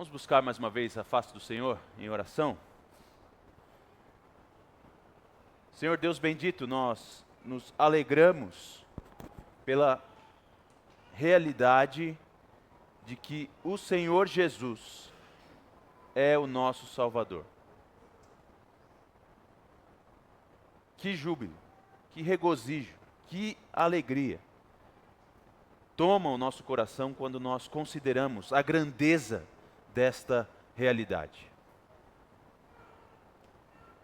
Vamos buscar mais uma vez a face do Senhor em oração? Senhor Deus bendito, nós nos alegramos pela realidade de que o Senhor Jesus é o nosso Salvador. Que júbilo, que regozijo, que alegria toma o nosso coração quando nós consideramos a grandeza desta realidade.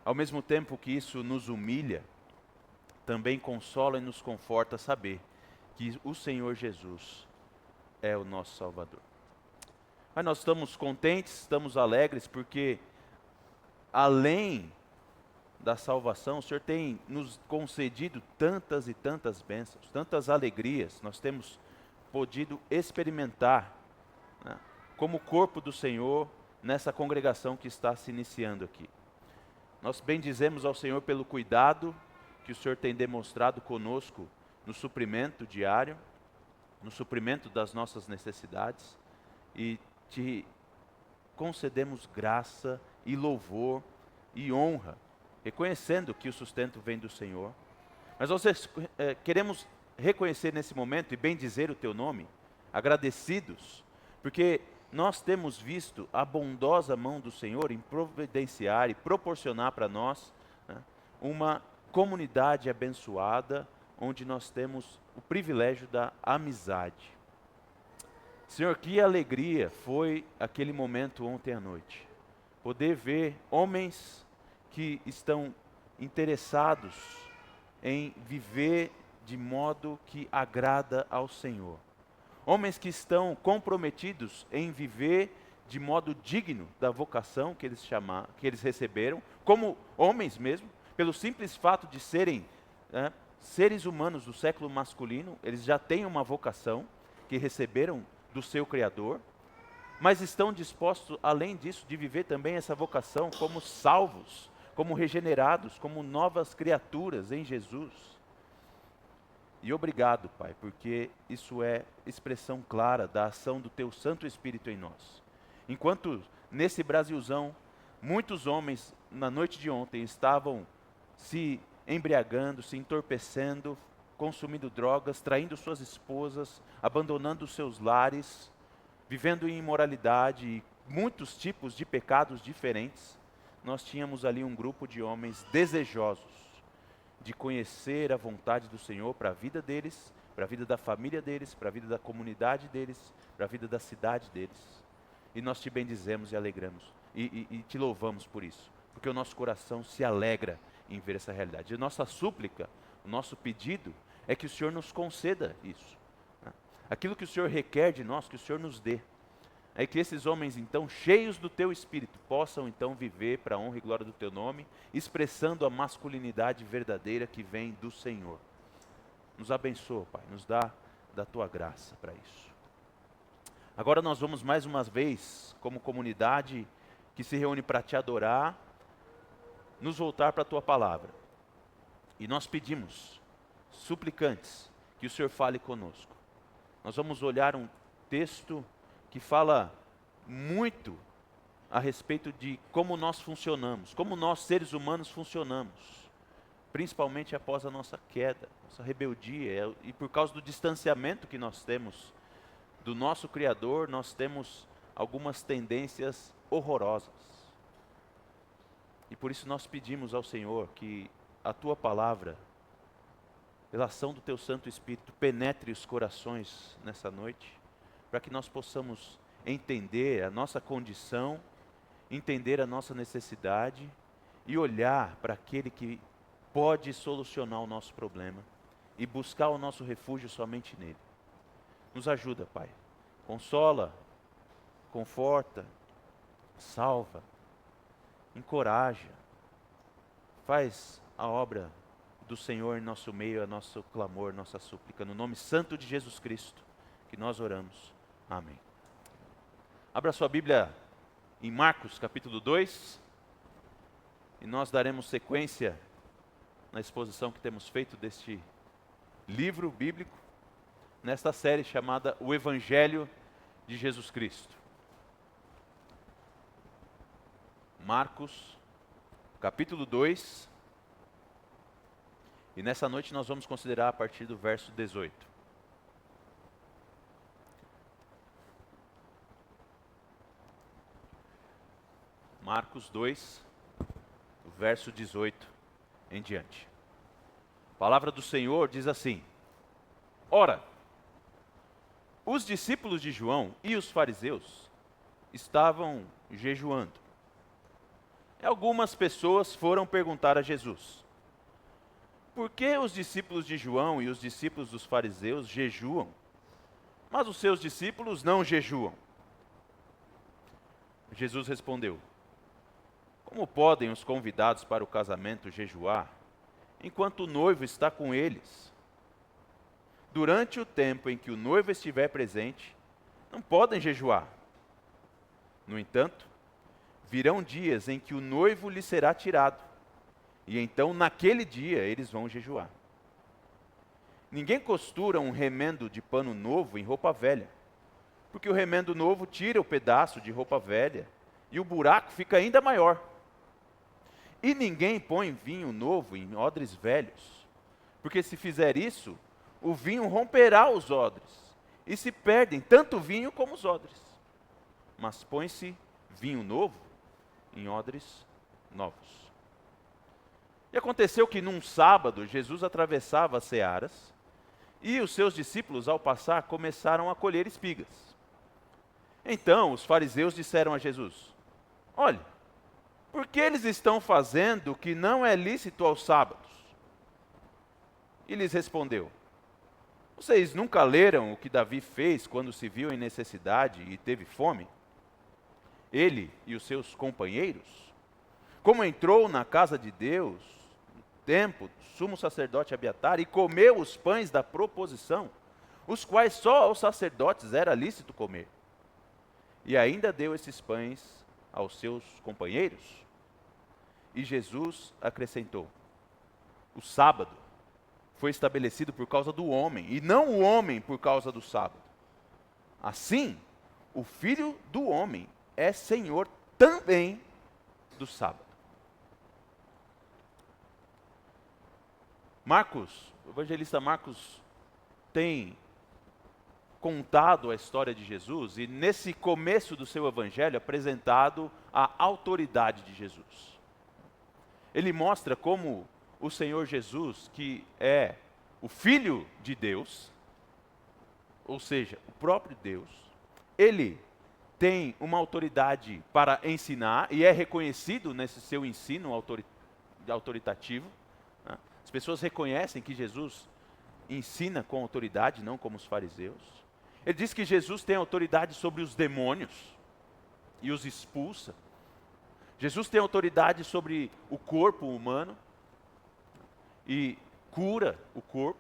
Ao mesmo tempo que isso nos humilha, também consola e nos conforta saber que o Senhor Jesus é o nosso Salvador. Mas nós estamos contentes, estamos alegres, porque além da salvação, o Senhor tem nos concedido tantas e tantas bênçãos, tantas alegrias, nós temos podido experimentar, né, como corpo do Senhor nessa congregação que está se iniciando aqui. Nós bendizemos ao Senhor pelo cuidado que o Senhor tem demonstrado conosco no suprimento diário, no suprimento das nossas necessidades, e te concedemos graça e louvor e honra, reconhecendo que o sustento vem do Senhor. Mas nós queremos reconhecer nesse momento e bendizer o teu nome, agradecidos, porque nós temos visto a bondosa mão do Senhor em providenciar e proporcionar para nós, né, uma comunidade abençoada, onde nós temos o privilégio da amizade. Senhor, que alegria foi aquele momento ontem à noite. Poder ver homens que estão interessados em viver de modo que agrada ao Senhor. Homens que estão comprometidos em viver de modo digno da vocação que eles receberam, como homens mesmo, pelo simples fato de serem, né, seres humanos do século masculino, eles já têm uma vocação que receberam do seu Criador, mas estão dispostos, além disso, de viver também essa vocação como salvos, como regenerados, como novas criaturas em Jesus. E obrigado, Pai, porque isso é expressão clara da ação do Teu Santo Espírito em nós. Enquanto nesse Brasilzão, muitos homens, na noite de ontem, estavam se embriagando, se entorpecendo, consumindo drogas, traindo suas esposas, abandonando os seus lares, vivendo em imoralidade e muitos tipos de pecados diferentes, nós tínhamos ali um grupo de homens desejosos de conhecer a vontade do Senhor para a vida deles, para a vida da família deles, para a vida da comunidade deles, para a vida da cidade deles. E nós te bendizemos e alegramos, e te louvamos por isso, porque o nosso coração se alegra em ver essa realidade. E nossa súplica, o nosso pedido é que o Senhor nos conceda isso, né? Aquilo que o Senhor requer de nós, que o Senhor nos dê. É que esses homens, então, cheios do Teu Espírito, possam, então, viver para a honra e glória do Teu nome, expressando a masculinidade verdadeira que vem do Senhor. Nos abençoa, Pai, nos dá da Tua graça para isso. Agora nós vamos mais uma vez, como comunidade que se reúne para Te adorar, nos voltar para a Tua palavra. E nós pedimos, suplicantes, que o Senhor fale conosco. Nós vamos olhar um texto que fala muito a respeito de como nós funcionamos, como nós seres humanos funcionamos, principalmente após a nossa queda, nossa rebeldia, e por causa do distanciamento que nós temos do nosso Criador, nós temos algumas tendências horrorosas. E por isso nós pedimos ao Senhor que a Tua palavra, pela ação do Teu Santo Espírito, penetre os corações nessa noite, para que nós possamos entender a nossa condição, entender a nossa necessidade e olhar para aquele que pode solucionar o nosso problema e buscar o nosso refúgio somente nele. Nos ajuda, Pai. Consola, conforta, salva, encoraja. Faz a obra do Senhor em nosso meio, a nosso clamor, nossa súplica. No nome santo de Jesus Cristo que nós oramos. Amém. Abra sua Bíblia em Marcos capítulo 2 e nós daremos sequência na exposição que temos feito deste livro bíblico, nesta série chamada O Evangelho de Jesus Cristo. Marcos, capítulo 2. E nessa noite nós vamos considerar a partir do verso 18. Marcos 2, do verso 18 em diante. A palavra do Senhor diz assim: Ora, os discípulos de João e os fariseus estavam jejuando. E algumas pessoas foram perguntar a Jesus: Por que os discípulos de João e os discípulos dos fariseus jejuam, mas os seus discípulos não jejuam? Jesus respondeu: Como podem os convidados para o casamento jejuar, enquanto o noivo está com eles? Durante o tempo em que o noivo estiver presente, não podem jejuar. No entanto, virão dias em que o noivo lhe será tirado, e então naquele dia eles vão jejuar. Ninguém costura um remendo de pano novo em roupa velha, porque o remendo novo tira o pedaço de roupa velha, e o buraco fica ainda maior. E ninguém põe vinho novo em odres velhos, porque se fizer isso, o vinho romperá os odres, e se perdem tanto o vinho como os odres. Mas põe-se vinho novo em odres novos. E aconteceu que num sábado Jesus atravessava as searas, e os seus discípulos, ao passar, começaram a colher espigas. Então os fariseus disseram a Jesus: Olhe, por que eles estão fazendo o que não é lícito aos sábados? E lhes respondeu: Vocês nunca leram o que Davi fez quando se viu em necessidade e teve fome? Ele e os seus companheiros? Como entrou na casa de Deus, no templo do sumo sacerdote Abiatar, e comeu os pães da proposição, os quais só aos sacerdotes era lícito comer. E ainda deu esses pães aos seus companheiros? E Jesus acrescentou: O sábado foi estabelecido por causa do homem, e não o homem por causa do sábado. Assim, o Filho do Homem é Senhor também do sábado. Marcos, o evangelista Marcos tem contado a história de Jesus e nesse começo do seu evangelho apresentado a autoridade de Jesus. Ele mostra como o Senhor Jesus, que é o Filho de Deus, ou seja, o próprio Deus, ele tem uma autoridade para ensinar e é reconhecido nesse seu ensino autoritativo. Né? As pessoas reconhecem que Jesus ensina com autoridade, não como os fariseus. Ele diz que Jesus tem autoridade sobre os demônios e os expulsa. Jesus tem autoridade sobre o corpo humano e cura o corpo.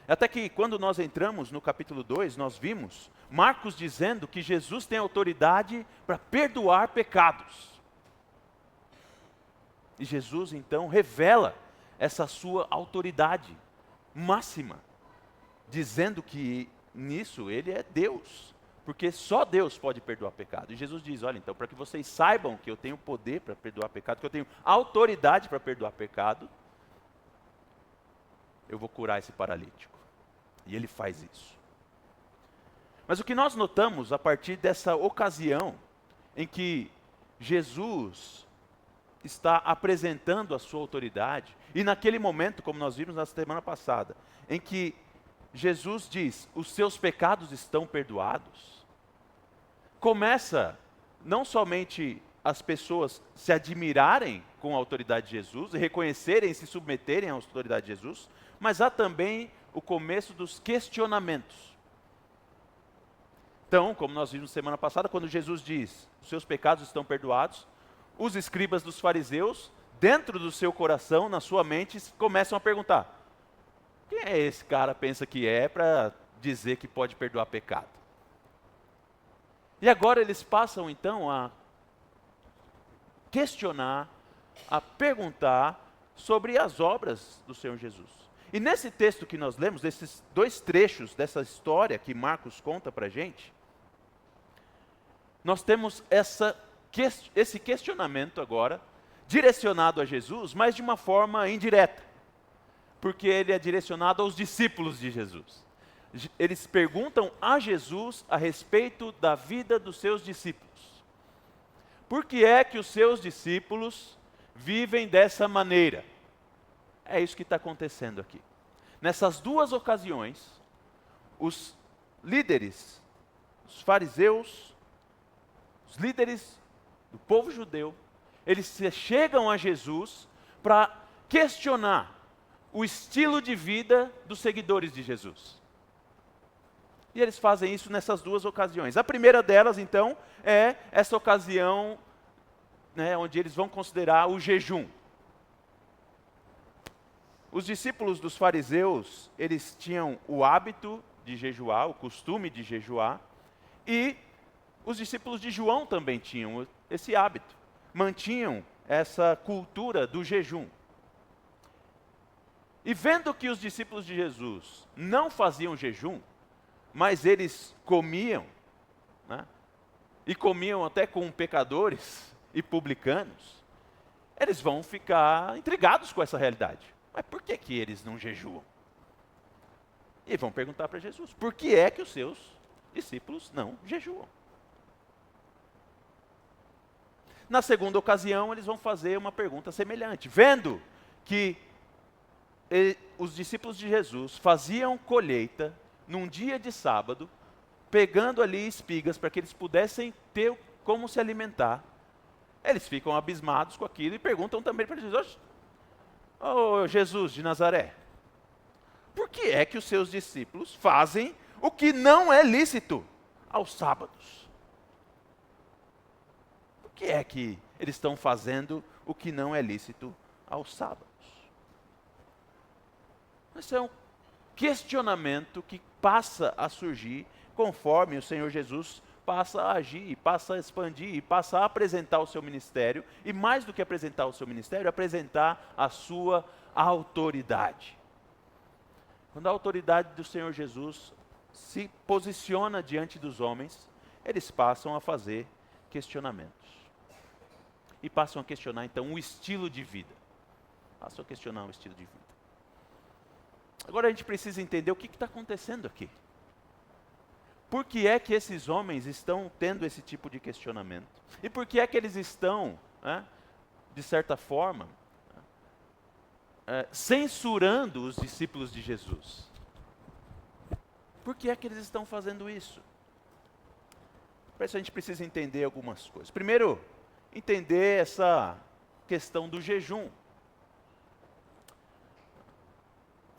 Até que quando nós entramos no capítulo 2, nós vimos Marcos dizendo que Jesus tem autoridade para perdoar pecados. E Jesus então revela essa sua autoridade máxima, dizendo que nisso ele é Deus, porque só Deus pode perdoar pecado. E Jesus diz: olha, então, para que vocês saibam que eu tenho poder para perdoar pecado, que eu tenho autoridade para perdoar pecado, eu vou curar esse paralítico. E ele faz isso. Mas o que nós notamos a partir dessa ocasião em que Jesus está apresentando a sua autoridade, e naquele momento, como nós vimos na semana passada, em que Jesus diz: os seus pecados estão perdoados, começa não somente as pessoas se admirarem com a autoridade de Jesus, e reconhecerem e se submeterem à autoridade de Jesus, mas há também o começo dos questionamentos. Então, como nós vimos semana passada, quando Jesus diz: os seus pecados estão perdoados, os escribas dos fariseus, dentro do seu coração, na sua mente, começam a perguntar: quem é esse cara pensa que é para dizer que pode perdoar pecado? E agora eles passam então a questionar, a perguntar sobre as obras do Senhor Jesus. E nesse texto que nós lemos, esses dois trechos dessa história que Marcos conta para a gente, nós temos essa esse questionamento agora, direcionado a Jesus, mas de uma forma indireta, porque ele é direcionado aos discípulos de Jesus. Eles perguntam a Jesus a respeito da vida dos seus discípulos. Por que é que os seus discípulos vivem dessa maneira? É isso que está acontecendo aqui. Nessas duas ocasiões, os líderes, os fariseus, os líderes do povo judeu, eles chegam a Jesus para questionar o estilo de vida dos seguidores de Jesus. E eles fazem isso nessas duas ocasiões. A primeira delas, então, é essa ocasião, né, onde eles vão considerar o jejum. Os discípulos dos fariseus, eles tinham o hábito de jejuar, o costume de jejuar, e os discípulos de João também tinham esse hábito, mantinham essa cultura do jejum. E vendo que os discípulos de Jesus não faziam jejum, mas eles comiam, né, e comiam até com pecadores e publicanos, eles vão ficar intrigados com essa realidade. Mas por que que eles não jejuam? E vão perguntar para Jesus, por que é que os seus discípulos não jejuam? Na segunda ocasião, eles vão fazer uma pergunta semelhante. Vendo que os discípulos de Jesus faziam colheita num dia de sábado, pegando ali espigas para que eles pudessem ter como se alimentar, eles ficam abismados com aquilo e perguntam também para Jesus, ô Jesus de Nazaré, por que é que os seus discípulos fazem o que não é lícito aos sábados? Por que é que eles estão fazendo o que não é lícito aos sábados? Esse é um questionamento que passa a surgir conforme o Senhor Jesus passa a agir, passa a expandir e passa a apresentar o seu ministério, e mais do que apresentar o seu ministério, apresentar a sua autoridade. Quando a autoridade do Senhor Jesus se posiciona diante dos homens, eles passam a fazer questionamentos. E passam a questionar então o estilo de vida. Passam a questionar o estilo de vida. Agora a gente precisa entender o que está acontecendo aqui. Por que é que esses homens estão tendo esse tipo de questionamento? E por que é que eles estão, né, de certa forma, censurando os discípulos de Jesus? Por que é que eles estão fazendo isso? Para isso a gente precisa entender algumas coisas. Primeiro, entender essa questão do jejum.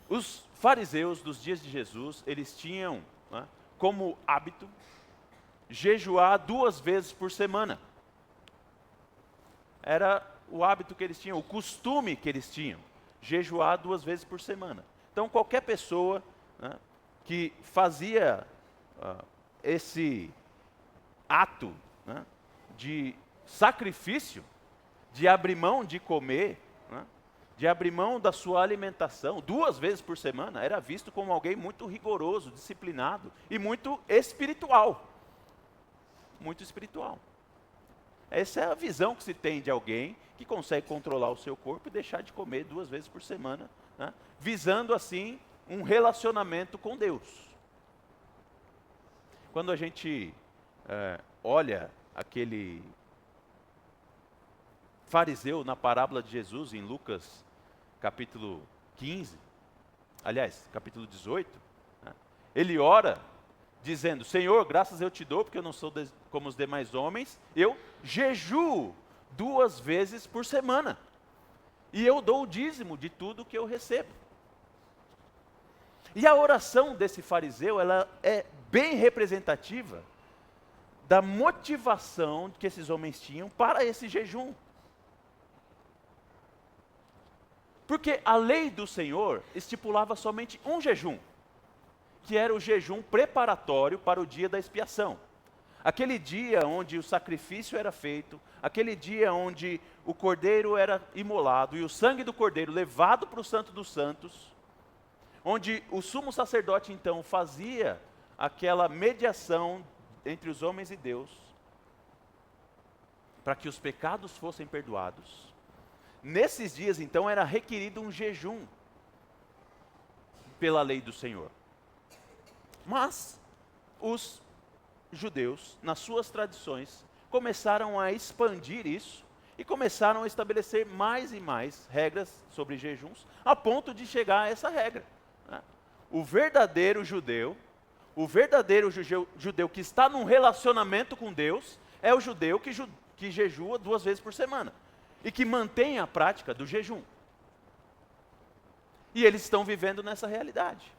Os fariseus dos dias de Jesus, eles tinham, né, como hábito jejuar 2 vezes por semana. Era o hábito que eles tinham, o costume que eles tinham, jejuar 2 vezes por semana. Então qualquer pessoa, né, que fazia esse ato, né, de sacrifício, de abrir mão de comer, né, de abrir mão da sua alimentação 2 vezes por semana, era visto como alguém muito rigoroso, disciplinado e muito espiritual. Muito espiritual. Essa é a visão que se tem de alguém que consegue controlar o seu corpo e deixar de comer 2 vezes por semana, né, visando assim um relacionamento com Deus. Quando a gente olha aquele fariseu na parábola de Jesus em Lucas capítulo 15, aliás, capítulo 18, né, ele ora dizendo, Senhor, graças eu te dou, porque eu não sou como os demais homens, eu jejuo 2 vezes por semana, e eu dou o dízimo de tudo que eu recebo. E a oração desse fariseu, ela é bem representativa da motivação que esses homens tinham para esse jejum. Porque a lei do Senhor estipulava somente um jejum, que era o jejum preparatório para o dia da expiação. Aquele dia onde o sacrifício era feito, aquele dia onde o cordeiro era imolado e o sangue do cordeiro levado para o Santo dos Santos, onde o sumo sacerdote então fazia aquela mediação entre os homens e Deus. para que os pecados fossem perdoados, nesses dias então era requerido um jejum pela lei do Senhor. Mas os judeus, nas suas tradições, começaram a expandir isso e começaram a estabelecer mais e mais regras sobre jejuns, a ponto de chegar a essa regra, né? O verdadeiro judeu que está num relacionamento com Deus, é o judeu que jejua 2 vezes por semana e que mantém a prática do jejum. E eles estão vivendo nessa realidade.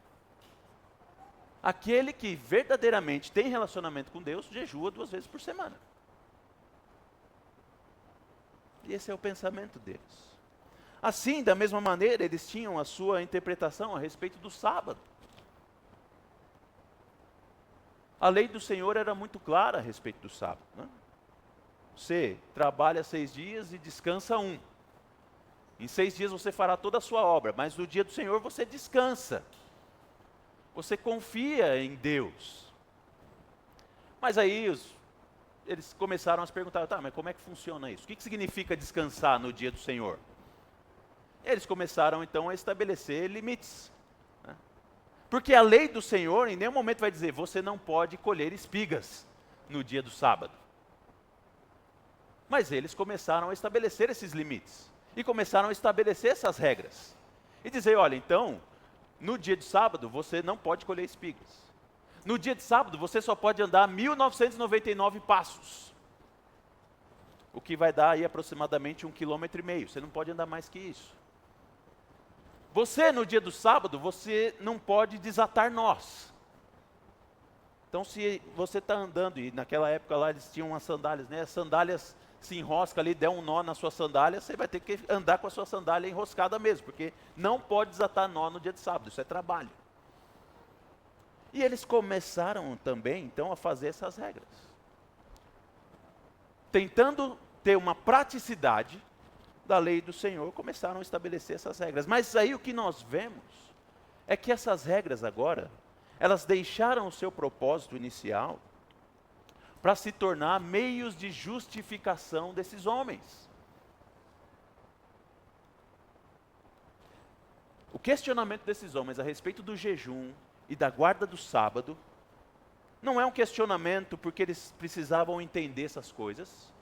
Aquele que verdadeiramente tem relacionamento com Deus, jejua 2 vezes por semana. E esse é o pensamento deles. Assim, da mesma maneira, eles tinham a sua interpretação a respeito do sábado. A lei do Senhor era muito clara a respeito do sábado, né? Você trabalha 6 dias e descansa 1. Em 6 dias você fará toda a sua obra, mas no dia do Senhor você descansa. Você confia em Deus. Mas aí eles começaram a se perguntar, tá, mas como é que funciona isso? O que significa descansar no dia do Senhor? Eles começaram então a estabelecer limites, né? Porque a lei do Senhor em nenhum momento vai dizer, você não pode colher espigas no dia do sábado. Mas eles começaram a estabelecer esses limites. E começaram a estabelecer essas regras. E dizer, olha, então, no dia de sábado você não pode colher espigas. No dia de sábado você só pode andar 1.999 passos. O que vai dar aí aproximadamente 1,5 km. Você não pode andar mais que isso. Você, no dia do sábado, você não pode desatar nós. Então, se você está andando, e naquela época lá eles tinham umas sandálias, né? As sandálias se enrosca ali, der um nó na sua sandália, você vai ter que andar com a sua sandália enroscada mesmo, porque não pode desatar nó no dia de sábado, isso é trabalho. E eles começaram também, então, a fazer essas regras. Tentando ter uma praticidade da lei do Senhor, começaram a estabelecer essas regras. Mas aí o que nós vemos é que essas regras agora, elas deixaram o seu propósito inicial para se tornar meios de justificação desses homens. O questionamento desses homens a respeito do jejum e da guarda do sábado não é um questionamento porque eles precisavam entender essas coisas,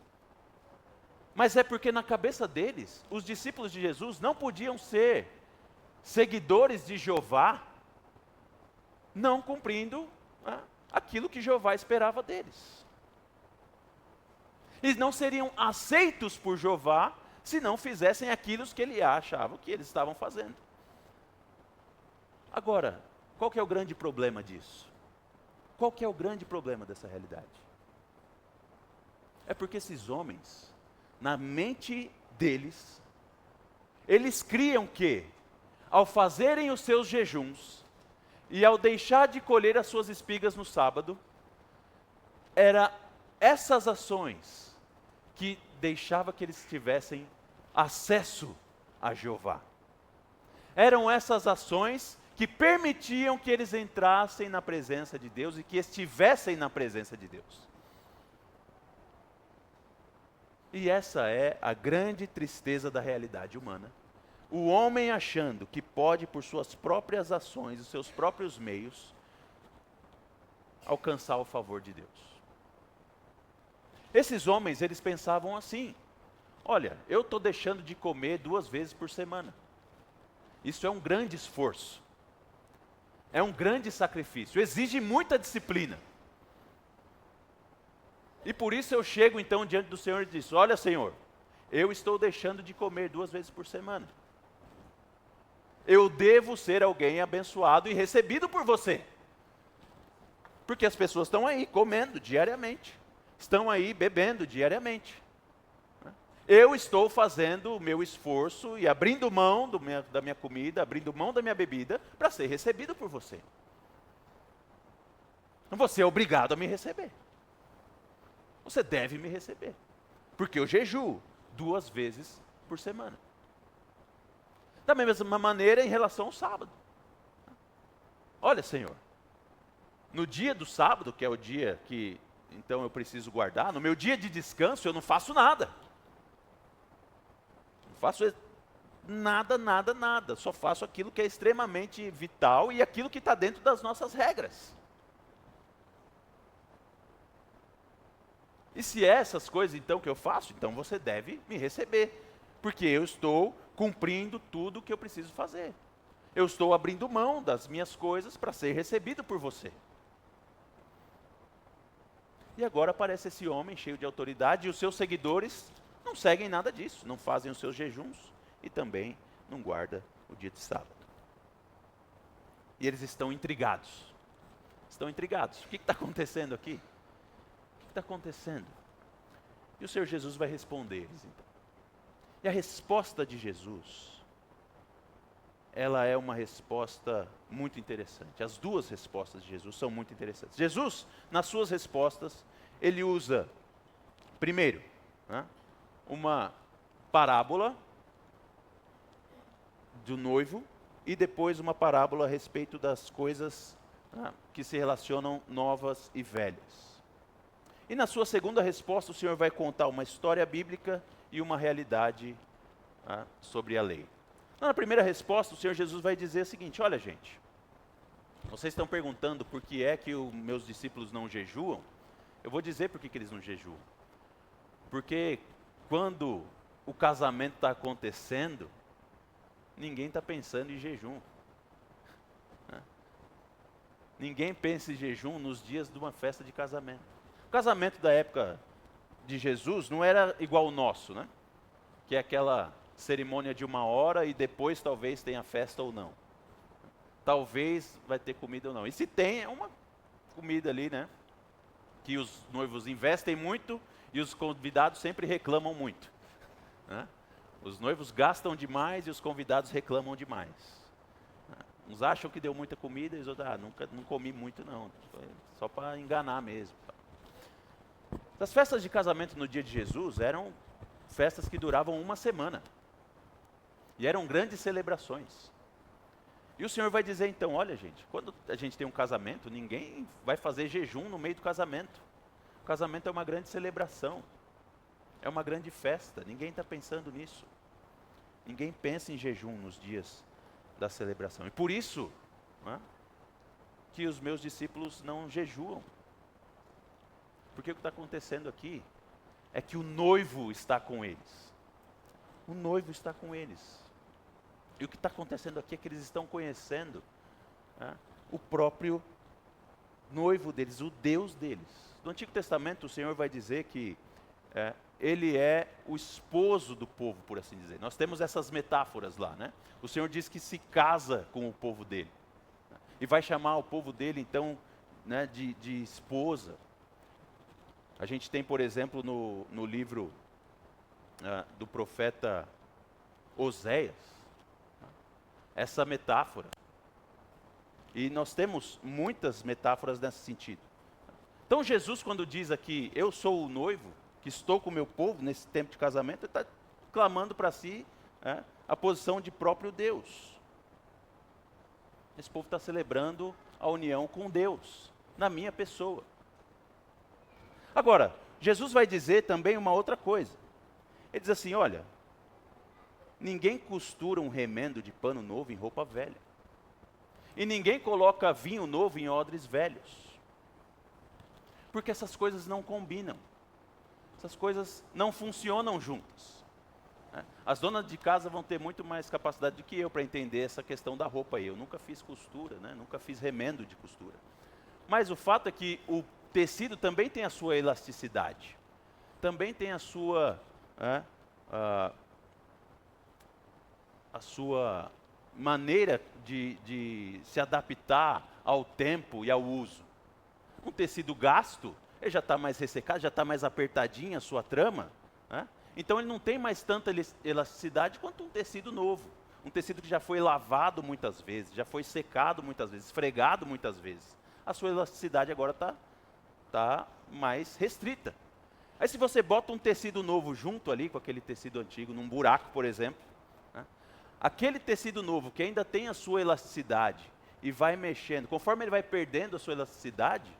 mas é porque na cabeça deles, os discípulos de Jesus não podiam ser seguidores de Jeová, não cumprindo aquilo que Jeová esperava deles. E não seriam aceitos por Jeová se não fizessem aquilo que ele achava que eles estavam fazendo. Agora, qual que é o grande problema disso? Qual que é o grande problema dessa realidade? É porque esses homens, na mente deles, eles criam que, ao fazerem os seus jejuns, e ao deixar de colher as suas espigas no sábado, era essas ações que deixava que eles tivessem acesso a Jeová. Eram essas ações que permitiam que eles entrassem na presença de Deus e que estivessem na presença de Deus. E essa é a grande tristeza da realidade humana. O homem achando que pode, por suas próprias ações, os seus próprios meios, alcançar o favor de Deus. Esses homens, eles pensavam assim, olha, eu estou deixando de comer 2 vezes por semana. Isso é um grande esforço. É um grande sacrifício, exige muita disciplina. E por isso eu chego então diante do Senhor e digo, olha Senhor, eu estou deixando de comer 2 vezes por semana. Eu devo ser alguém abençoado e recebido por você. Porque as pessoas estão aí comendo diariamente. Estão aí bebendo diariamente. Eu estou fazendo o meu esforço e abrindo mão da minha comida, abrindo mão da minha bebida, para ser recebido por você. Então você é obrigado a me receber. Você deve me receber. Porque eu jejuo 2 vezes por semana. Da mesma maneira em relação ao sábado. Olha, Senhor, no dia do sábado, que é o dia que então eu preciso guardar. No meu dia de descanso eu não faço nada. Não faço nada, nada, nada. Só faço aquilo que é extremamente vital e aquilo que está dentro das nossas regras. E se é essas coisas então que eu faço, então você deve me receber. Porque eu estou cumprindo tudo o que eu preciso fazer. Eu estou abrindo mão das minhas coisas para ser recebido por você. E agora aparece esse homem cheio de autoridade e os seus seguidores não seguem nada disso. Não fazem os seus jejuns e também não guardam o dia de sábado. E eles estão intrigados. Estão intrigados. O que está acontecendo aqui? O que está acontecendo? E o Senhor Jesus vai responder eles então. E a resposta de Jesus, ela é uma resposta muito interessante. As duas respostas de Jesus são muito interessantes. Jesus, nas suas respostas, ele usa, primeiro, uma parábola do noivo e depois uma parábola a respeito das coisas que se relacionam novas e velhas. E na sua segunda resposta, o Senhor vai contar uma história bíblica e uma realidade sobre a lei. Na primeira resposta, o Senhor Jesus vai dizer o seguinte: olha gente, vocês estão perguntando por que é que os meus discípulos não jejuam? Eu vou dizer por que eles não jejuam. Porque quando o casamento está acontecendo, ninguém está pensando em jejum. Ninguém pensa em jejum nos dias de uma festa de casamento. O casamento da época de Jesus não era igual ao nosso, né? Que é aquela cerimônia de 1 hora e depois talvez tenha festa ou não. Talvez vai ter comida ou não. E se tem, é uma comida ali, né? Que os noivos investem muito e os convidados sempre reclamam muito. Né? Os noivos gastam demais e os convidados reclamam demais. Uns acham que deu muita comida e os outros, não comi muito não. Só para enganar mesmo. As festas de casamento no dia de Jesus eram festas que duravam 1 semana. E eram grandes celebrações. E o Senhor vai dizer então, olha gente, quando a gente tem um casamento, ninguém vai fazer jejum no meio do casamento. O casamento é uma grande celebração. É uma grande festa. Ninguém está pensando nisso. Ninguém pensa em jejum nos dias da celebração. E por isso que os meus discípulos não jejuam. Porque o que está acontecendo aqui é que o noivo está com eles. O noivo está com eles. E o que está acontecendo aqui é que eles estão conhecendo o próprio noivo deles, o Deus deles. No Antigo Testamento, o Senhor vai dizer que Ele é o esposo do povo, por assim dizer. Nós temos essas metáforas lá, né? O Senhor diz que se casa com o povo dele. E vai chamar o povo dele, então, né, de esposa. A gente tem, por exemplo, no livro do profeta Oséias, essa metáfora. E nós temos muitas metáforas nesse sentido. Então Jesus, quando diz aqui, eu sou o noivo, que estou com o meu povo nesse tempo de casamento, ele está clamando para si a posição de próprio Deus. Esse povo está celebrando a união com Deus, na minha pessoa. Agora, Jesus vai dizer também uma outra coisa. Ele diz assim, olha, ninguém costura um remendo de pano novo em roupa velha. E ninguém coloca vinho novo em odres velhos. Porque essas coisas não combinam. Essas coisas não funcionam juntas. As donas de casa vão ter muito mais capacidade do que eu para entender essa questão da roupa aí. Eu nunca fiz costura, né? Nunca fiz remendo de costura. Mas o fato é que o tecido também tem a sua elasticidade. Também tem a sua maneira de se adaptar ao tempo e ao uso. Um tecido gasto, ele já está mais ressecado, já está mais apertadinho a sua trama, né? Então ele não tem mais tanta elasticidade quanto um tecido novo. Um tecido que já foi lavado muitas vezes, já foi secado muitas vezes, esfregado muitas vezes. A sua elasticidade agora está mais restrita. Aí se você bota um tecido novo junto ali, com aquele tecido antigo, num buraco, por exemplo, né? Aquele tecido novo que ainda tem a sua elasticidade e vai mexendo, conforme ele vai perdendo a sua elasticidade,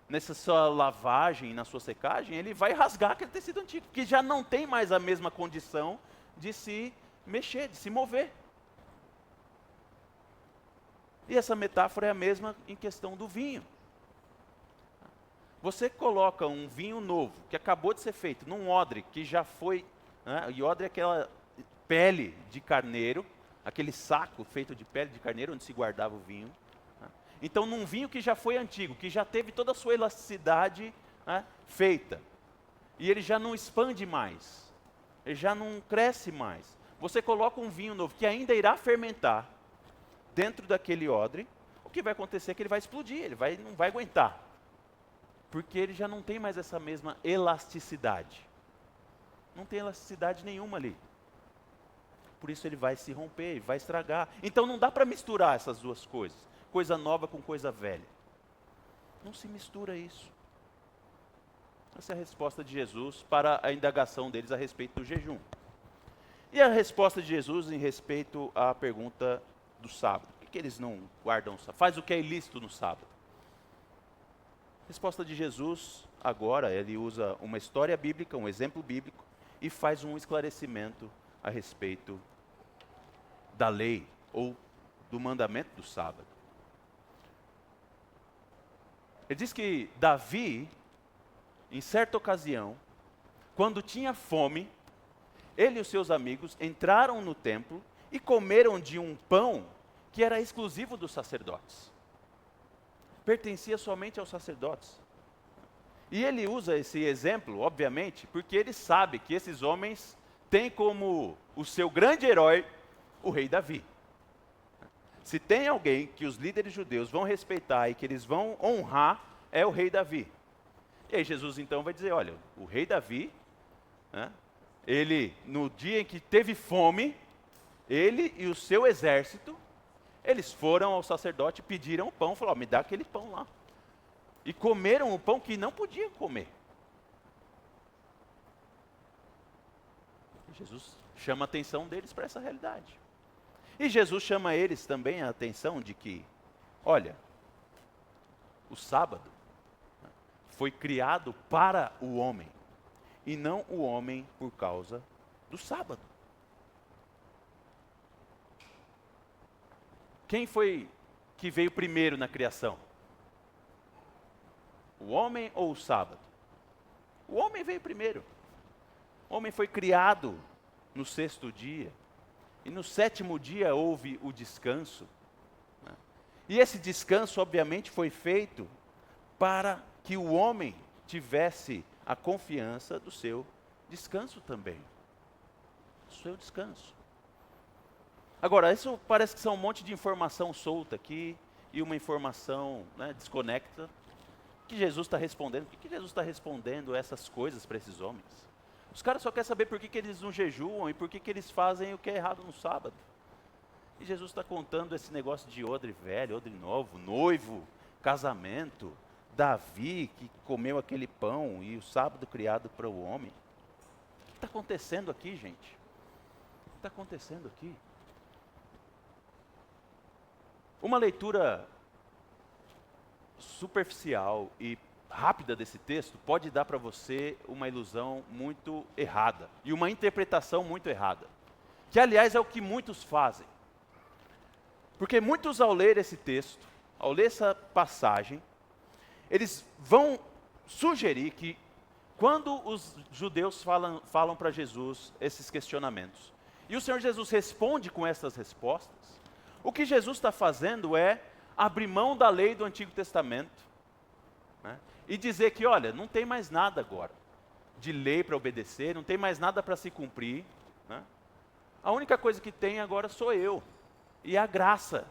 nessa sua lavagem, na sua secagem, ele vai rasgar aquele tecido antigo, que já não tem mais a mesma condição de se mexer, de se mover. E essa metáfora é a mesma em questão do vinho. Você coloca um vinho novo, que acabou de ser feito, num odre que já foi, né, e odre é aquela pele de carneiro, aquele saco feito de pele de carneiro onde se guardava o vinho. Né? Então, num vinho que já foi antigo, que já teve toda a sua elasticidade, né, feita, e ele já não expande mais, ele já não cresce mais. Você coloca um vinho novo que ainda irá fermentar dentro daquele odre, o que vai acontecer é que ele vai explodir, não vai aguentar. Porque ele já não tem mais essa mesma elasticidade. Não tem elasticidade nenhuma ali. Por isso ele vai se romper, ele vai estragar. Então não dá para misturar essas duas coisas. Coisa nova com coisa velha. Não se mistura isso. Essa é a resposta de Jesus para a indagação deles a respeito do jejum. E a resposta de Jesus em respeito à pergunta do sábado. Por que eles não guardam o sábado? Faz o que é ilícito no sábado. A resposta de Jesus, agora, ele usa uma história bíblica, um exemplo bíblico, e faz um esclarecimento a respeito da lei, ou do mandamento do sábado. Ele diz que Davi, em certa ocasião, quando tinha fome, ele e os seus amigos entraram no templo e comeram de um pão que era exclusivo dos sacerdotes. Pertencia somente aos sacerdotes. E ele usa esse exemplo, obviamente, porque ele sabe que esses homens têm como o seu grande herói o rei Davi. Se tem alguém que os líderes judeus vão respeitar e que eles vão honrar, é o rei Davi. E aí Jesus então vai dizer, olha, o rei Davi, né, ele no dia em que teve fome, ele e o seu exército, eles foram ao sacerdote, pediram o pão, falaram, me dá aquele pão lá. E comeram o pão que não podiam comer. Jesus chama a atenção deles para essa realidade. E Jesus chama eles também a atenção de que, olha, o sábado foi criado para o homem, e não o homem por causa do sábado. Quem foi que veio primeiro na criação? O homem ou o sábado? O homem veio primeiro. O homem foi criado no sexto dia. E no sétimo dia houve o descanso. Né? E esse descanso, obviamente, foi feito para que o homem tivesse a confiança do seu descanso também. O seu descanso. Agora, isso parece que são um monte de informação solta aqui e uma informação, né, desconecta. Que Jesus está respondendo? Por que Jesus está respondendo essas coisas para esses homens? Os caras só querem saber por que eles não jejuam e por que eles fazem o que é errado no sábado. E Jesus está contando esse negócio de odre velho, odre novo, noivo, casamento, Davi que comeu aquele pão e o sábado criado para o homem. O que está acontecendo aqui, gente? O que está acontecendo aqui? Uma leitura superficial e rápida desse texto pode dar para você uma ilusão muito errada e uma interpretação muito errada, que aliás é o que muitos fazem. Porque muitos ao ler esse texto, ao ler essa passagem, eles vão sugerir que quando os judeus falam para Jesus esses questionamentos, e o Senhor Jesus responde com essas respostas, o que Jesus está fazendo é abrir mão da lei do Antigo Testamento, né, e dizer que, olha, não tem mais nada agora de lei para obedecer, não tem mais nada para se cumprir. Né? A única coisa que tem agora sou eu e a graça.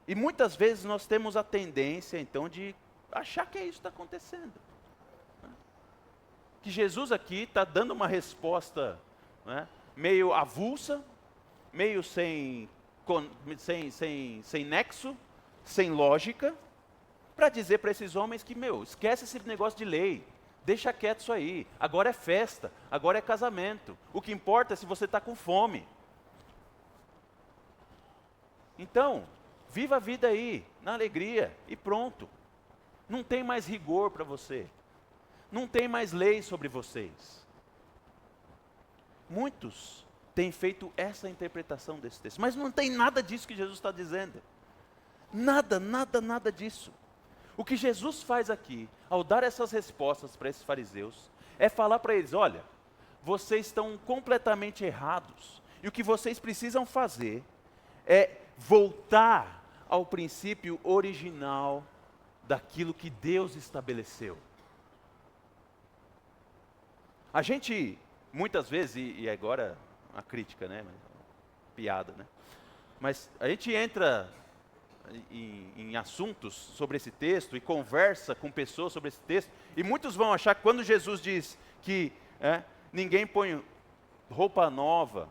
E muitas vezes nós temos a tendência, então, de achar que é isso que está acontecendo. Né? Que Jesus aqui está dando uma resposta, né, meio avulsa, meio sem nexo, sem lógica, para dizer para esses homens que, esquece esse negócio de lei, deixa quieto isso aí, agora é festa, agora é casamento, o que importa é se você está com fome. Então, Viva a vida aí, na alegria, e pronto. Não tem mais rigor para você. Não tem mais lei sobre vocês. Muitos têm feito essa interpretação desse texto, mas não tem nada disso que Jesus está dizendo. Nada, nada, nada disso. O que Jesus faz aqui, ao dar essas respostas para esses fariseus, é falar para eles: olha, vocês estão completamente errados, e o que vocês precisam fazer é voltar ao princípio original daquilo que Deus estabeleceu. A gente, muitas vezes, e agora a crítica, né, piada, né, mas a gente entra em assuntos sobre esse texto e conversa com pessoas sobre esse texto, e muitos vão achar que quando Jesus diz que ninguém põe roupa nova,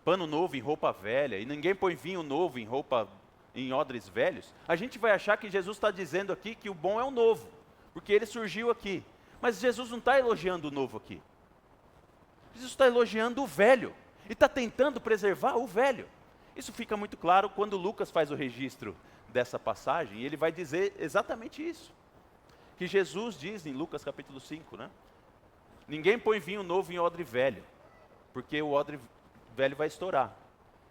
pano novo em roupa velha, e ninguém põe vinho novo em odres velhos, a gente vai achar que Jesus está dizendo aqui que o bom é o novo, porque ele surgiu aqui. Mas Jesus não está elogiando o novo aqui. Jesus está elogiando o velho, e está tentando preservar o velho. Isso fica muito claro quando Lucas faz o registro dessa passagem, e ele vai dizer exatamente isso. Que Jesus diz em Lucas capítulo 5, né? Ninguém põe vinho novo em odre velho, porque o odre velho vai estourar.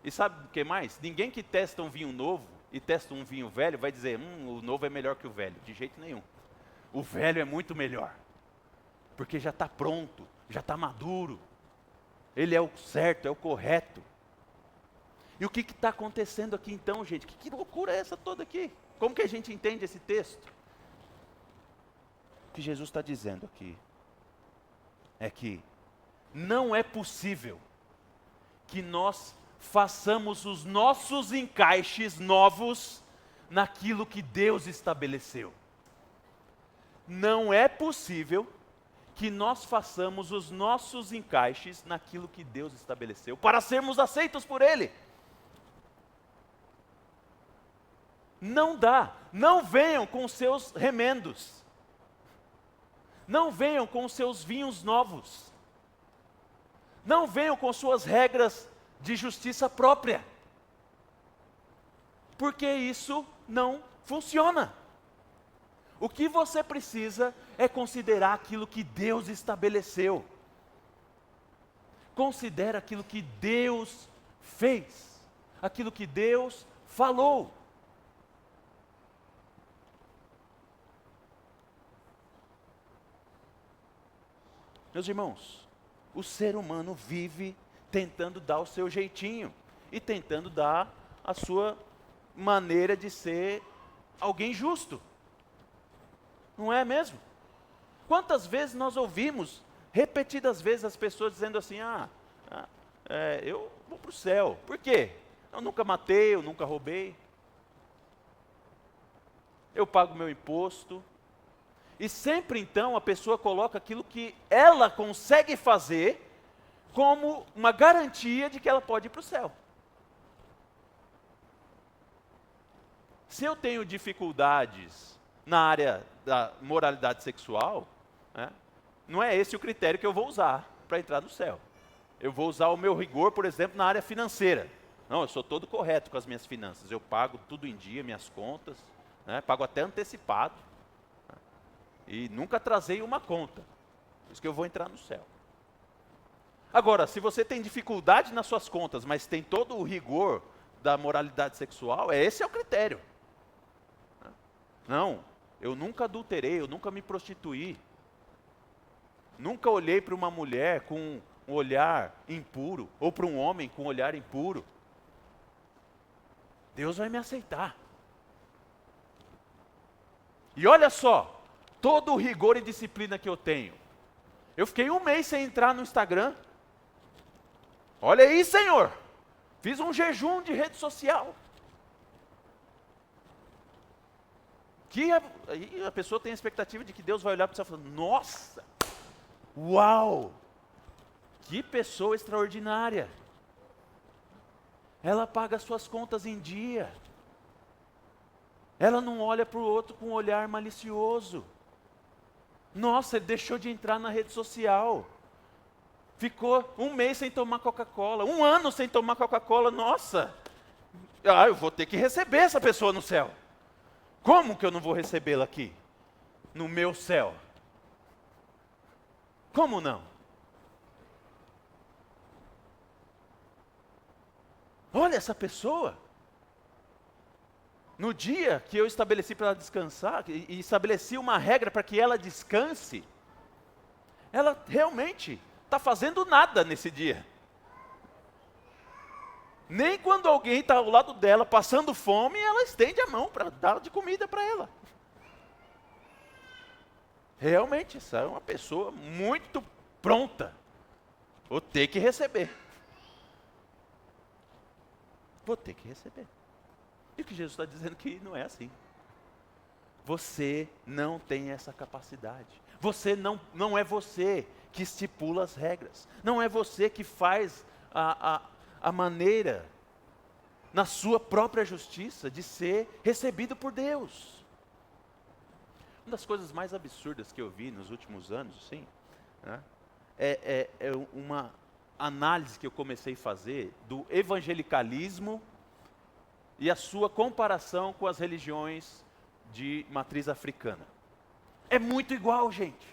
E sabe o que mais? Ninguém que testa um vinho novo e testa um vinho velho vai dizer, o novo é melhor que o velho. De jeito nenhum. O velho é muito melhor, porque já está pronto, já está maduro. Ele é o certo, é o correto. E o que está acontecendo aqui então, gente? Que loucura é essa toda aqui? Como que a gente entende esse texto? O que Jesus está dizendo aqui é que não é possível que nós façamos os nossos encaixes novos naquilo que Deus estabeleceu. Não é possível que nós façamos os nossos encaixes naquilo que Deus estabeleceu para sermos aceitos por Ele. Não dá. Não venham com seus remendos. Não venham com seus vinhos novos. Não venham com suas regras de justiça própria. Porque isso não funciona. O que você precisa é considerar aquilo que Deus estabeleceu. Considera aquilo que Deus fez. Aquilo que Deus falou. Meus irmãos, o ser humano vive tentando dar o seu jeitinho e tentando dar a sua maneira de ser alguém justo. Não é mesmo? Quantas vezes nós ouvimos, repetidas vezes, as pessoas dizendo assim, eu vou para o céu. Por quê? Eu nunca matei, eu nunca roubei. Eu pago meu imposto. E sempre então a pessoa coloca aquilo que ela consegue fazer como uma garantia de que ela pode ir para o céu. Se eu tenho dificuldades na área da moralidade sexual, não é esse o critério que eu vou usar para entrar no céu. Eu vou usar o meu rigor, por exemplo, na área financeira. Não, eu sou todo correto com as minhas finanças. Eu pago tudo em dia, minhas contas, pago até antecipado. E nunca atrasei uma conta. Por isso que eu vou entrar no céu. Agora, se você tem dificuldade nas suas contas, mas tem todo o rigor da moralidade sexual, esse é o critério. Não, eu nunca adulterei, eu nunca me prostituí. Nunca olhei para uma mulher com um olhar impuro, ou para um homem com um olhar impuro. Deus vai me aceitar. E olha só, todo o rigor e disciplina que eu tenho. Eu fiquei 1 mês sem entrar no Instagram. Olha aí, Senhor. Fiz um jejum de rede social. Que aí a pessoa tem a expectativa de que Deus vai olhar para você e falar, nossa, uau, que pessoa extraordinária. Ela paga suas contas em dia. Ela não olha para o outro com um olhar malicioso. Nossa, ele deixou de entrar na rede social. Ficou 1 mês sem tomar Coca-Cola, 1 ano sem tomar Coca-Cola. Nossa, Ah, eu vou ter que receber essa pessoa no céu. Como que eu não vou recebê-la aqui? No meu céu. Como não? Olha essa pessoa. No dia que eu estabeleci para ela descansar, e estabeleci uma regra para que ela descanse, ela realmente está fazendo nada nesse dia. Nem quando alguém está ao lado dela passando fome, ela estende a mão para dar de comida para ela. Realmente, essa é uma pessoa muito pronta. Vou ter que receber. Vou ter que receber. E o que Jesus está dizendo que não é assim. Você não tem essa capacidade. Não é você que estipula as regras. Não é você que faz a maneira, na sua própria justiça, de ser recebido por Deus. Uma das coisas mais absurdas que eu vi nos últimos anos, sim, né, é uma análise que eu comecei a fazer do evangelicalismo e a sua comparação com as religiões de matriz africana. É muito igual, gente.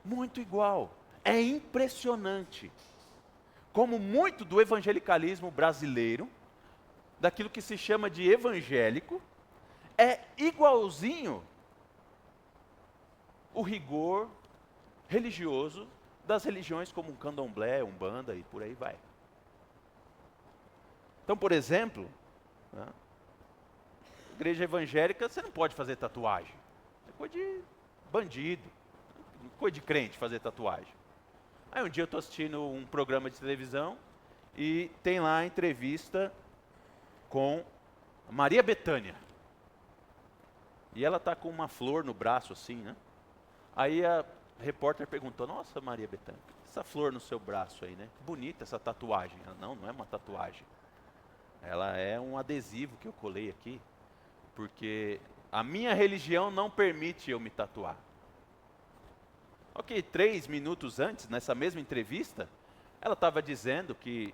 Muito igual. É impressionante como muito do evangelicalismo brasileiro, daquilo que se chama de evangélico, é igualzinho o rigor religioso das religiões como o candomblé, umbanda e por aí vai. Então, por exemplo, né, igreja evangélica, você não pode fazer tatuagem. É coisa de bandido, coisa de crente fazer tatuagem. Aí um dia eu estou assistindo um programa de televisão e tem lá a entrevista com Maria Bethânia. E ela está com uma flor no braço assim, né? Aí a repórter perguntou, nossa Maria Bethânia, essa flor no seu braço aí, né? Bonita essa tatuagem. Ela, não é uma tatuagem. Ela é um adesivo que eu colei aqui, porque a minha religião não permite eu me tatuar. Ok, 3 minutos antes, nessa mesma entrevista, ela estava dizendo que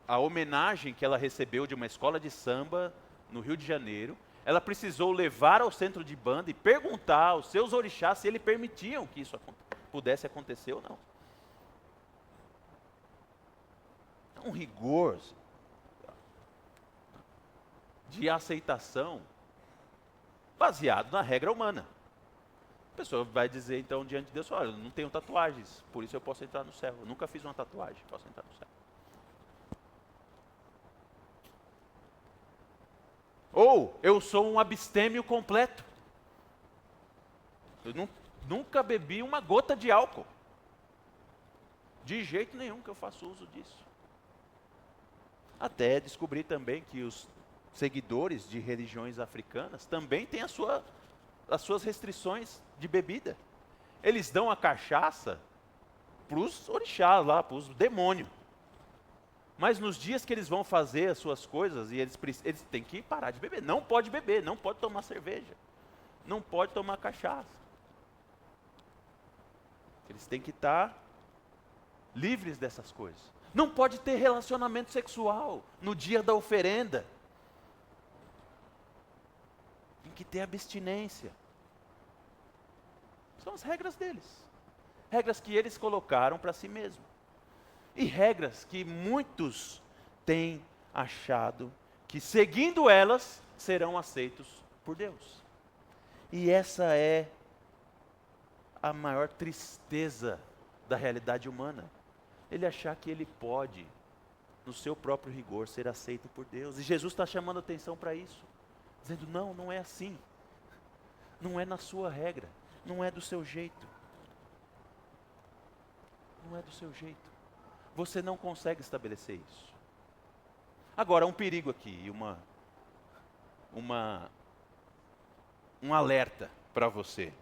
a homenagem que ela recebeu de uma escola de samba no Rio de Janeiro, ela precisou levar ao centro de banda e perguntar aos seus orixás se eles permitiam que isso pudesse acontecer ou não. É um rigor de aceitação baseado na regra humana. A pessoa vai dizer então diante de Deus, olha, eu não tenho tatuagens, por isso eu posso entrar no céu. Eu nunca fiz uma tatuagem, posso entrar no céu. Ou eu sou um abstêmio completo. Eu nunca bebi uma gota de álcool. De jeito nenhum que eu faço uso disso. Até descobri também que os seguidores de religiões africanas também têm as suas restrições de bebida. Eles dão a cachaça para os orixás lá, para os demônios. Mas nos dias que eles vão fazer as suas coisas, e eles têm que parar de beber. Não pode beber, não pode tomar cerveja. Não pode tomar cachaça. Eles têm que estar livres dessas coisas. Não pode ter relacionamento sexual no dia da oferenda. Tem que ter abstinência. São as regras deles. Regras que eles colocaram para si mesmos. E regras que muitos têm achado que seguindo elas serão aceitos por Deus. E essa é a maior tristeza da realidade humana. Ele achar que ele pode, no seu próprio rigor, ser aceito por Deus. E Jesus está chamando atenção para isso. Dizendo, não é assim. Não é na sua regra. Não é do seu jeito. Não é do seu jeito. Você não consegue estabelecer isso. Agora, um perigo aqui, um alerta para você.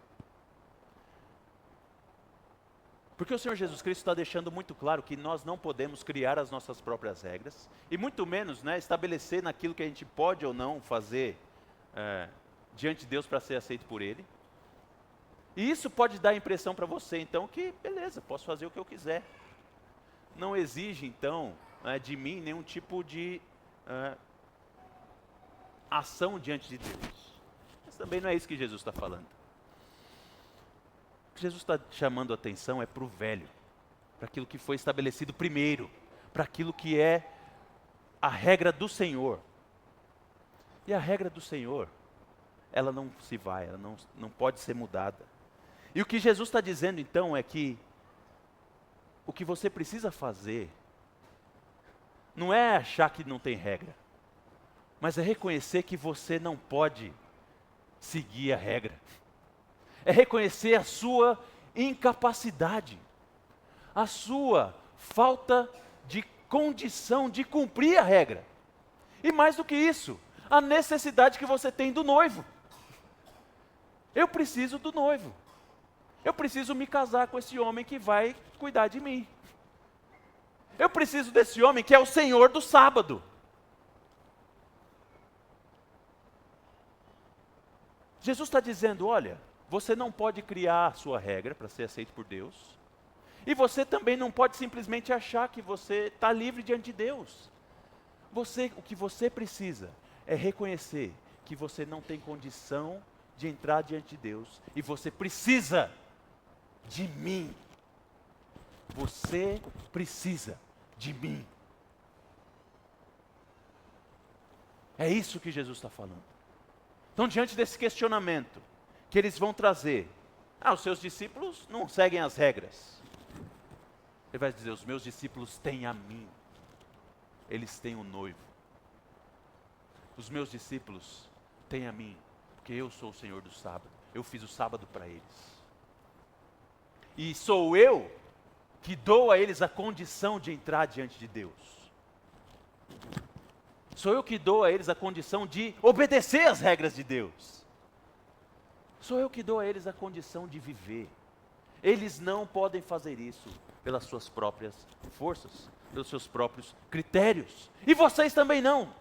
Porque o Senhor Jesus Cristo está deixando muito claro que nós não podemos criar as nossas próprias regras, e muito menos estabelecer naquilo que a gente pode ou não fazer diante de Deus para ser aceito por Ele. E isso pode dar a impressão para você, então, que beleza, posso fazer o que eu quiser. Não exige, então, de mim nenhum tipo de ação diante de Deus. Mas também não é isso que Jesus está falando. O que Jesus está chamando a atenção é para o velho, para aquilo que foi estabelecido primeiro, para aquilo que é a regra do Senhor. E a regra do Senhor, ela não se vai, ela não pode ser mudada. E o que Jesus está dizendo então é que o que você precisa fazer não é achar que não tem regra, mas é reconhecer que você não pode seguir a regra. É reconhecer a sua incapacidade, a sua falta de condição de cumprir a regra. E mais do que isso, a necessidade que você tem do noivo. Eu preciso do noivo. Eu preciso me casar com esse homem que vai cuidar de mim. Eu preciso desse homem que é o Senhor do sábado. Jesus está dizendo, olha, você não pode criar a sua regra para ser aceito por Deus. E você também não pode simplesmente achar que você está livre diante de Deus. O que você precisa é reconhecer que você não tem condição de entrar diante de Deus. E você precisa de mim. Você precisa de mim. É isso que Jesus está falando. Então, diante desse questionamento que eles vão trazer, os seus discípulos não seguem as regras. Ele vai dizer, os meus discípulos têm a mim. Eles têm o noivo. Os meus discípulos têm a mim, porque eu sou o Senhor do sábado. Eu fiz o sábado para eles. E sou eu que dou a eles a condição de entrar diante de Deus. Sou eu que dou a eles a condição de obedecer às regras de Deus. Sou eu que dou a eles a condição de viver. Eles não podem fazer isso pelas suas próprias forças, pelos seus próprios critérios. E vocês também não.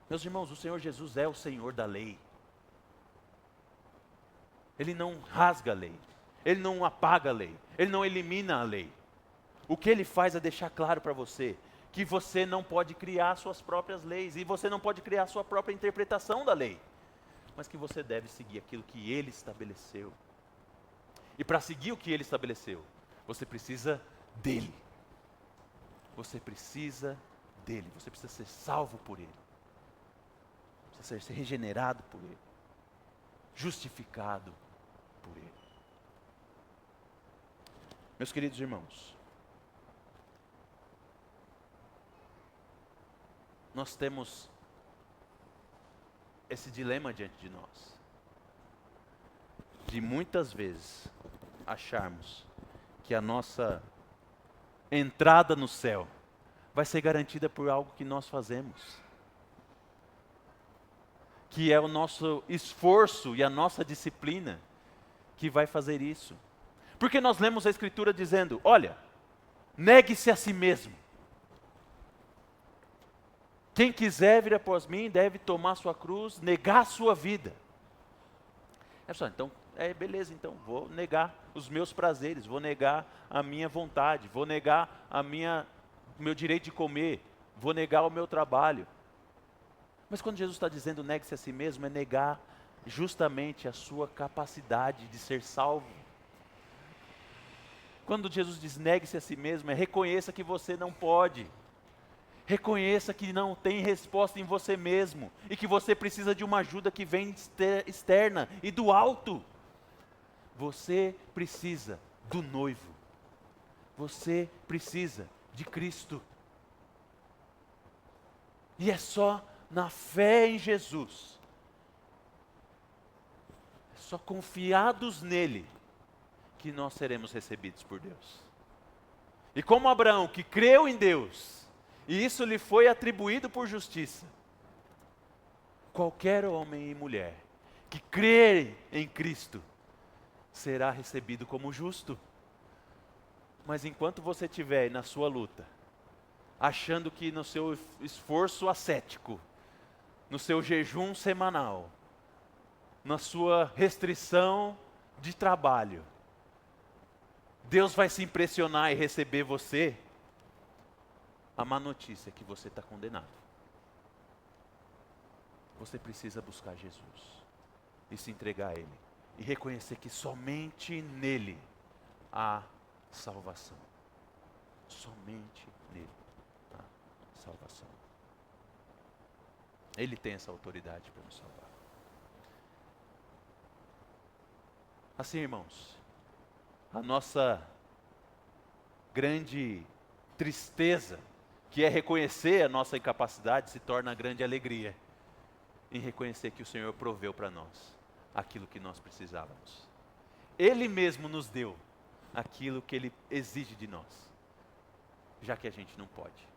Meus irmãos, o Senhor Jesus é o Senhor da lei. Ele não rasga a lei. Ele não apaga a lei. Ele não elimina a lei. O que ele faz é deixar claro para você que você não pode criar suas próprias leis e você não pode criar sua própria interpretação da lei, mas que você deve seguir aquilo que ele estabeleceu. E para seguir o que ele estabeleceu, você precisa dele. Você precisa dele. Você precisa ser salvo por ele. Precisa ser regenerado por ele. Justificado por ele. Meus queridos irmãos, nós temos esse dilema diante de nós, de muitas vezes acharmos que a nossa entrada no céu vai ser garantida por algo que nós fazemos, que é o nosso esforço e a nossa disciplina que vai fazer isso. Porque nós lemos a Escritura dizendo, olha, negue-se a si mesmo. Quem quiser vir após mim deve tomar sua cruz, negar a sua vida. É só, então, beleza, então vou negar os meus prazeres, vou negar a minha vontade, vou negar o meu direito de comer, vou negar o meu trabalho. Mas quando Jesus está dizendo negue-se a si mesmo, é negar justamente a sua capacidade de ser salvo. Quando Jesus diz negue-se a si mesmo, é reconheça que você não pode. Reconheça que não tem resposta em você mesmo e que você precisa de uma ajuda que vem externa e do alto. Você precisa do noivo. Você precisa de Cristo. E é só na fé em Jesus, é só confiados nele, que nós seremos recebidos por Deus. E como Abraão, que creu em Deus, e isso lhe foi atribuído por justiça, qualquer homem e mulher que crer em Cristo será recebido como justo. Mas enquanto você estiver na sua luta, achando que no seu esforço ascético, no seu jejum semanal, na sua restrição de trabalho, Deus vai se impressionar e receber você, A má notícia é que você está condenado. Você precisa buscar Jesus e se entregar a Ele. E reconhecer que somente nele há salvação. Somente nele há salvação. Ele tem essa autoridade para nos salvar. Assim, irmãos, a nossa grande tristeza, que é reconhecer a nossa incapacidade, se torna a grande alegria em reconhecer que o Senhor proveu para nós aquilo que nós precisávamos. Ele mesmo nos deu aquilo que Ele exige de nós, já que a gente não pode.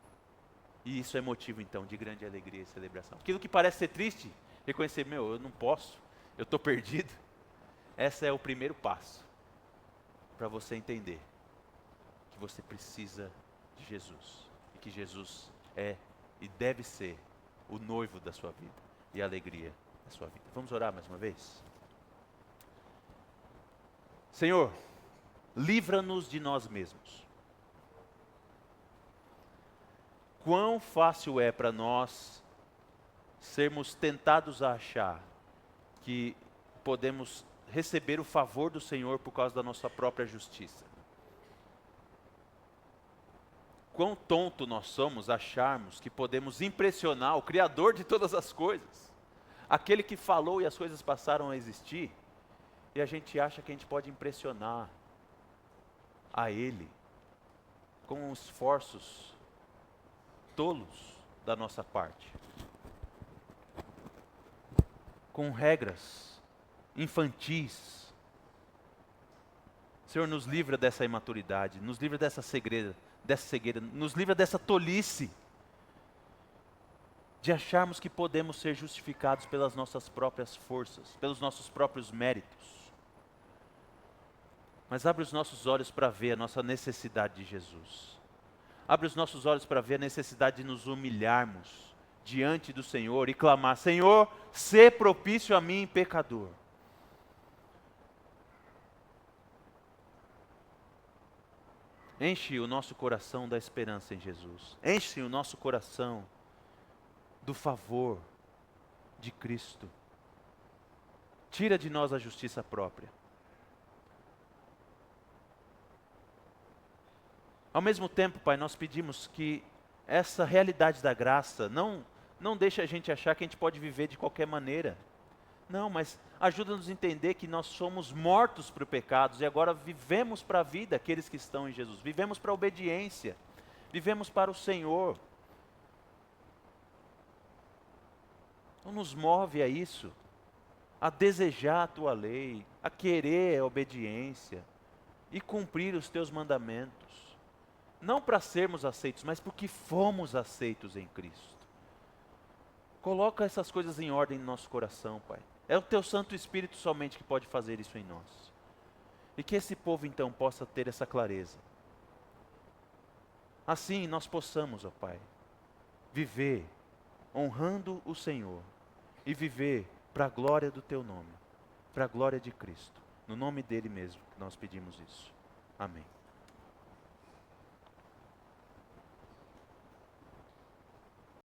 E isso é motivo então de grande alegria e celebração. Aquilo que parece ser triste, reconhecer, eu não posso, eu estou perdido. Esse é o primeiro passo para você entender que você precisa de Jesus. E que Jesus é e deve ser o noivo da sua vida e a alegria da sua vida. Vamos orar mais uma vez? Senhor, livra-nos de nós mesmos. Quão fácil é para nós sermos tentados a achar que podemos receber o favor do Senhor por causa da nossa própria justiça. Quão tonto nós somos acharmos que podemos impressionar o Criador de todas as coisas, aquele que falou e as coisas passaram a existir, e a gente acha que a gente pode impressionar a Ele com esforços tolos da nossa parte, com regras infantis. Senhor, nos livra dessa imaturidade, nos livra dessa cegueira, nos livra dessa tolice de acharmos que podemos ser justificados pelas nossas próprias forças, pelos nossos próprios méritos. Mas abre os nossos olhos para ver a nossa necessidade de Jesus. Abre os nossos olhos para ver a necessidade de nos humilharmos diante do Senhor e clamar: Senhor, sê propício a mim, pecador. Enche o nosso coração da esperança em Jesus. Enche o nosso coração do favor de Cristo. Tira de nós a justiça própria. Ao mesmo tempo, Pai, nós pedimos que essa realidade da graça não deixe a gente achar que a gente pode viver de qualquer maneira. Não, mas ajuda-nos a entender que nós somos mortos para os pecados e agora vivemos para a vida, aqueles que estão em Jesus. Vivemos para a obediência, vivemos para o Senhor. Então nos move a isso, a desejar a Tua lei, a querer a obediência e cumprir os Teus mandamentos. Não para sermos aceitos, mas porque fomos aceitos em Cristo. Coloca essas coisas em ordem no nosso coração, Pai. É o Teu Santo Espírito somente que pode fazer isso em nós. E que esse povo então possa ter essa clareza. Assim nós possamos, ó Pai, viver honrando o Senhor e viver para a glória do Teu nome, para a glória de Cristo. No nome dEle mesmo que nós pedimos isso. Amém.